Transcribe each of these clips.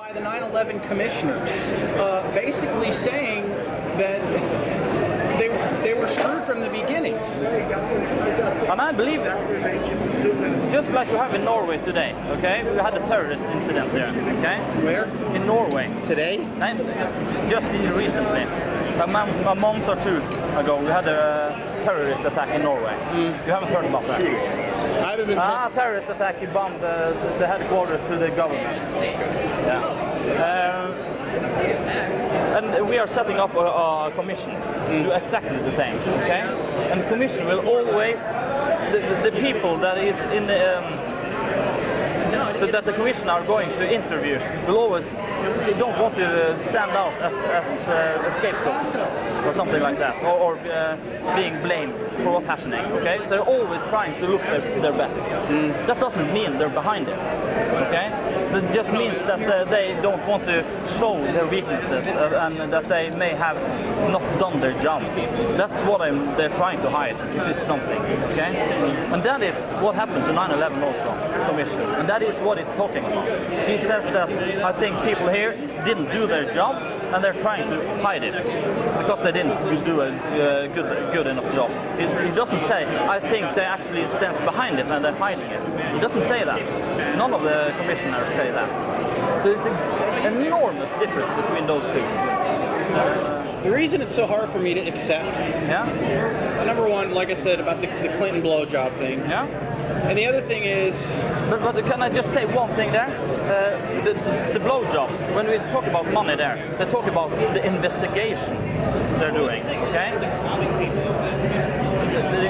by the 9/11 commissioners, basically saying that they were screwed from the beginning. And I believe that. Just like we have in Norway today, okay? We had a terrorist incident there, okay? Where? In Norway. Today? Just recently. A month or two ago, we had a terrorist attack in Norway. You haven't heard about that? I haven't been... terrorist attack, he bombed the headquarters to the government. Yeah. And we are setting up a commission to do exactly the same, okay? And the commission will always, the people that is in the, that the commission are going to interview will always, they don't want to stand out as scapegoats or something like that, or being blamed for what's happening, okay? So they're always trying to look their best. That doesn't mean they're behind it, okay? That just means that they don't want to show their weaknesses and that they may have not done their job. That's what they're trying to hide, if it's something, okay? And that is what happened to 9/11 also, commission. And that is what he's talking about. He says that I think people here didn't do their job and they're trying to hide it because they didn't do a good enough job. He doesn't say, I think they actually stands behind it and they're hiding it. He doesn't say that. None of the commissioners say that. So it's an enormous difference between those two. The reason it's so hard for me to accept, number one, like I said, about the Clinton blowjob thing. Yeah. And the other thing is... But can I just say one thing there? The blowjob, when we talk about money there, they talk about the investigation they're doing, okay?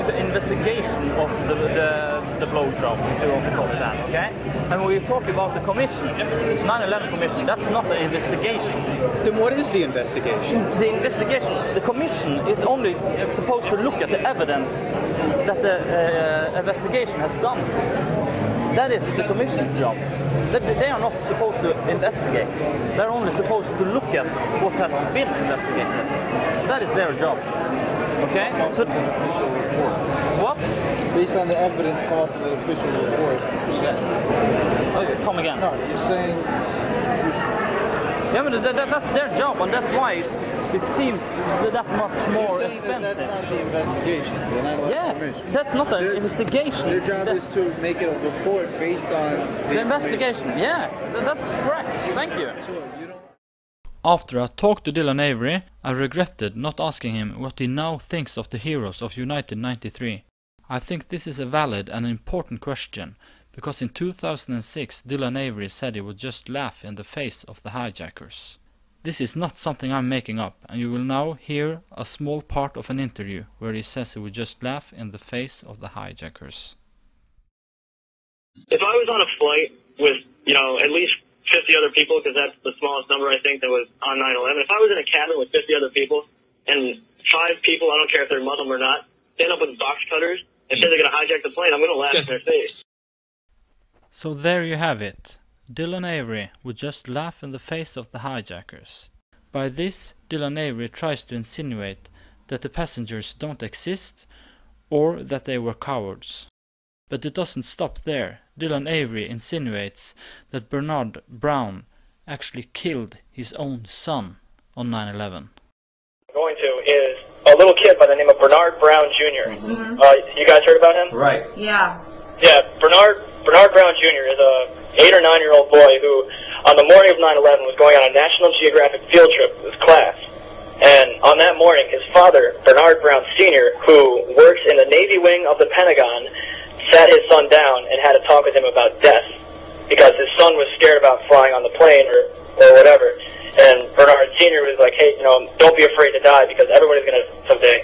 The investigation of the blowjob, if you want to call it that, okay? And when we talk about the commission, 9/11 commission, that's not an investigation. Then what is the investigation? The investigation, the commission is only supposed to look at the evidence that the investigation has done. That is the commission's job. They are not supposed to investigate. They're only supposed to look at what has been investigated. That is their job. Okay? So, what? Based on the evidence come up in the official report. Okay, come again. No, you're saying... Yeah, but that's their job, and that's why it seems that much more expensive. That's not the investigation. That's not an investigation. Their job is to make a report based on the investigation. Yeah, that's correct. Thank you. After I talked to Dylan Avery, I regretted not asking him what he now thinks of the heroes of United 93. I think this is a valid and important question, because in 2006 Dylan Avery said he would just laugh in the face of the hijackers. This is not something I'm making up, and you will now hear a small part of an interview where he says he would just laugh in the face of the hijackers. If I was on a flight with, at least 50 other people, because that's the smallest number I think that was on 9/11, if I was in a cabin with 50 other people and 5 people, I don't care if they're Muslim or not, stand up with box cutters and say they're going to hijack the plane, I'm going to laugh in their face. So there you have it. Dylan Avery would just laugh in the face of the hijackers. By this, Dylan Avery tries to insinuate that the passengers don't exist or that they were cowards. But it doesn't stop there. Dylan Avery insinuates that Bernard Brown actually killed his own son on 9/11. Going to is a little kid by the name of Bernard Brown Jr. You guys heard about him? Right. Yeah. Yeah, Bernard Brown Jr. is a 8 or 9-year-old boy who, on the morning of 9/11, was going on a National Geographic field trip with his class. And on that morning, his father, Bernard Brown Sr., who works in the Navy wing of the Pentagon, sat his son down and had a talk with him about death, because his son was scared about flying on the plane or whatever. And Bernard Sr. was like, hey, don't be afraid to die, because everybody's going to someday.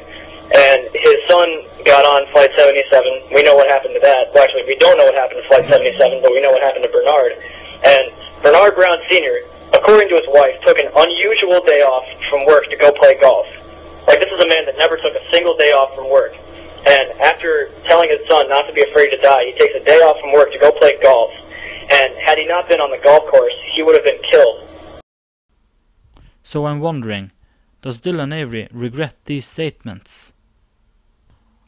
And his son got on Flight 77. We know what happened to that. Well, actually, we don't know what happened to Flight 77, but we know what happened to Bernard. And Bernard Brown Sr., according to his wife, took an unusual day off from work to go play golf. Like, this is a man that never took a single day off from work. And after telling his son not to be afraid to die, he takes a day off from work to go play golf. And had he not been on the golf course, he would have been killed. So I'm wondering, does Dylan Avery regret these statements?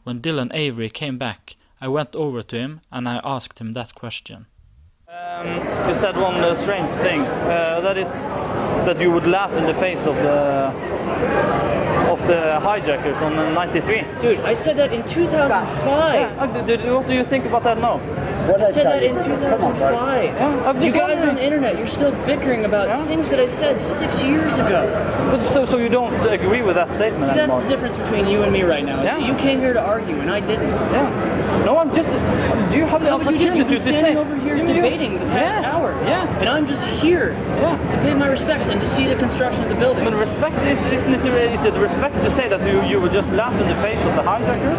When Dylan Avery came back, I went over to him and I asked him that question. You said one strange thing. That is that you would laugh in the face of the hijackers on 93. Dude, I said that in 2005. What do you think about that now? I said that in 2005. You guys on the internet, you're still bickering about things that I said 6 years ago. But so you don't agree with that statement See, that's anymore? the difference between you and me right now. Is that you came here to argue and I didn't. Yeah. No, I'm just. Do you have the opportunity You've been to standing say over here debating the past hour. Yeah. And I'm just here to pay my respects and to see the construction of the building. But respect is it respect to say that you would just laugh in the face of the hijackers?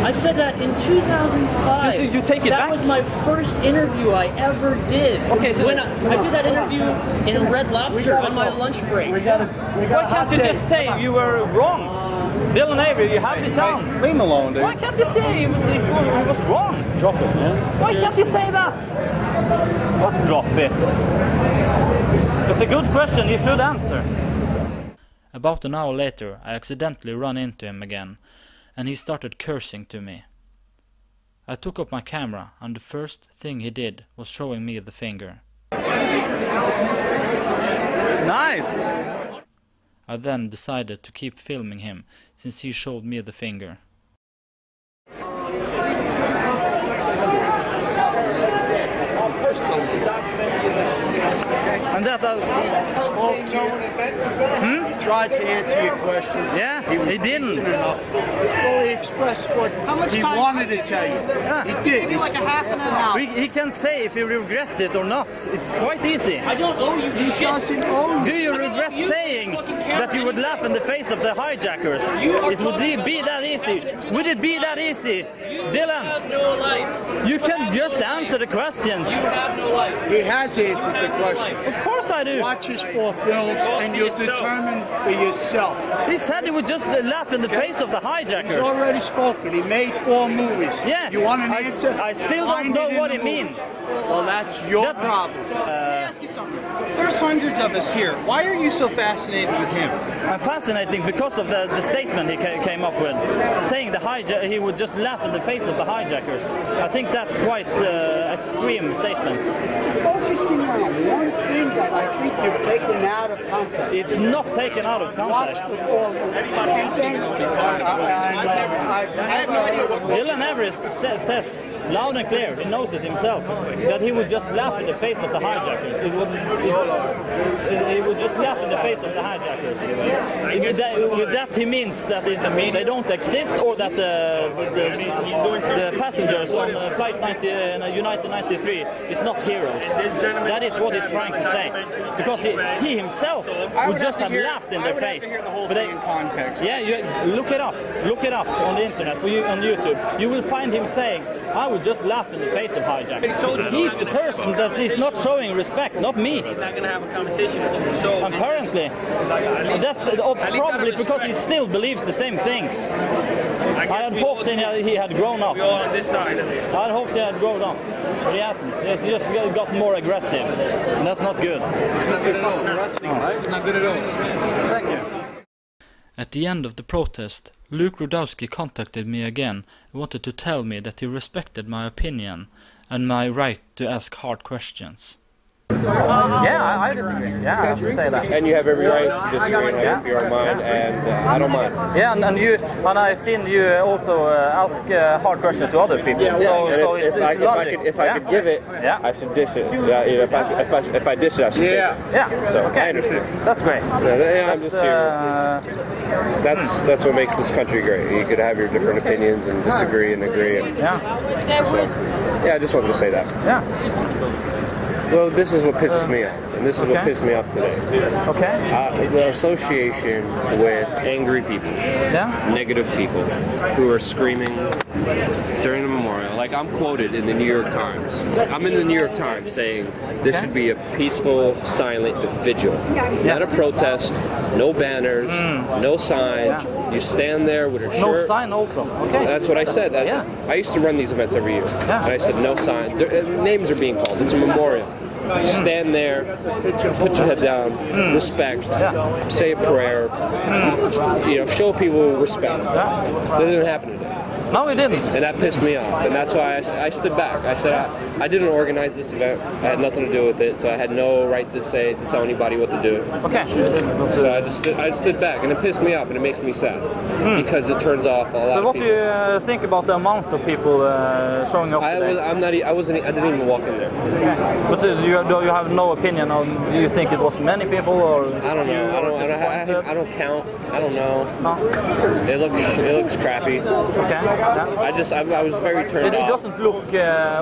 I said that in 2005. You take it that back? was my first interview I ever did. Okay, so when I did that interview in Red Lobster on my lunch break. Why can't you just say you were wrong? Dylan Avery, you have the chance. Leave him alone, dude. Why can't you say he was wrong? Drop it, man. Why can't you say that? What drop it? It's a good question, you should answer. About an hour later, I accidentally ran into him again, and he started cursing to me. I took up my camera, and the first thing he did was showing me the finger. Nice! I then decided to keep filming him, since he showed me the finger. And that Spoke to you. He tried to answer your questions. Yeah, he didn't. decent enough. Well, he expressed what he wanted to tell you. Yeah. He did. Like a half an hour. He can say if he regrets it or not. It's quite easy. I don't owe you He shit. doesn't own Do you. you regret saying that you would laugh in the face of the hijackers? It would be that easy. Would it be that easy? Dylan, You have no life. you can just answer the questions. You have no life. He has answered the question. Of course I do. Watch his 4 films and you'll determine for yourself. He said he would just laugh in the face of the He's hijackers. already spoken. He made 4 movies. Yeah, You want an answer? I still don't Find know it in what the it movies. means. Well, that's your That- problem. Let me ask you something. There's hundreds of us here. Why are you so fascinated with him? I'm fascinating because of the statement he came up with, saying he would just laugh in the face of the hijackers. I think that's quite extreme statement. Focusing on one thing that I think you've taken out of context. It's not taken out of Watch context. the 4 movies. And then I have no idea what. Dylan Avery says loud and clear, he knows it himself, that he would just laugh in the face of the hijackers. He would just laugh in the face of the hijackers. With that he means that they don't exist, or that the passengers on flight United 93 is not heroes. That is what he's trying to say. Because he himself would just have laughed in their face. I would have to hear the whole But thing in context. yeah, look it up. Look it up on the internet, on YouTube. You will find him saying, I would just laugh in the face of hijackers. He's the person that is not showing respect, not me. He's not going to have a conversation with you, so... Apparently. That's probably because he still believes the same thing. I had hoped he had grown up. We're all on this side. I had hoped he had grown up. But he hasn't. He's just got more aggressive. And that's not good. It's not good at all. It's not good at all. Thank you. At the end of the protest, Luke Rudkowski contacted me again and wanted to tell me that he respected my opinion and my right to ask hard questions. Yeah, I disagree. Yeah, I have to say that. And you have every right to disagree and have your own mind, and I don't mind. Yeah, and I've seen you also ask hard questions to other people. Yeah, so and it's if I could give it, I should dish it. Yeah, if I dish it, I should take it. Yeah. So okay. I understand. That's great. I'm just here. That's what makes this country great. You could have your different opinions and disagree and agree. And, so, I just wanted to say that. Yeah. Well, this is what pisses me off, and this is what pissed me off today. Okay. The association with angry people, negative people, who are screaming during the memorial. Like, I'm quoted in the New York Times. I'm in the New York Times saying this should be a peaceful, silent vigil. Not a protest, no banners, no signs. You stand there with a shirt. No sign also. Okay. That's what I said. I used to run these events every year. And I said no sign. Names are being called. It's a memorial. You stand there, put your head down, respect, say a prayer, show people respect. That didn't happen today. No, we didn't. And that pissed me off, and that's why I stood back. I said I didn't organize this event. I had nothing to do with it, so I had no right to tell anybody what to do. Okay. So I stood back, and it pissed me off, and it makes me sad because it turns off a lot But of what people. do you think about the amount of people showing up today? I didn't even walk in there. Okay. But do you have no opinion on? Do you think it was many people or? I don't know. I don't count. I don't know. No. It looks crappy. Okay. Yeah. I was very turned off. It doesn't look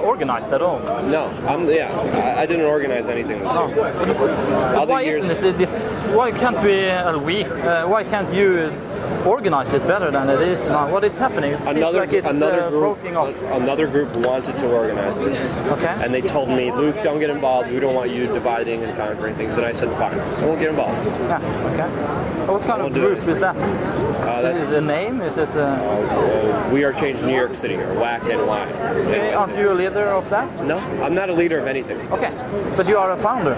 organized at all. No, I didn't organize anything this year. Why isn't it this? Why can't why can't you organize it better than it is now? What is happening? It seems like it's broken up. Another group wanted to organize this. Okay. And they told me, Luke, don't get involved. We don't want you dividing and conquering things. And I said, fine, I won't get involved. Yeah. Okay. What kind of group is that? Is it a name? Is it? We Are Change New York City, or WAC NY. Okay. Aren't you a leader of that? No, I'm not a leader of anything. Okay. But you are a founder.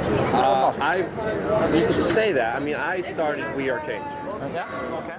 You could say that. I mean, I started We Are Change. Yeah. Okay.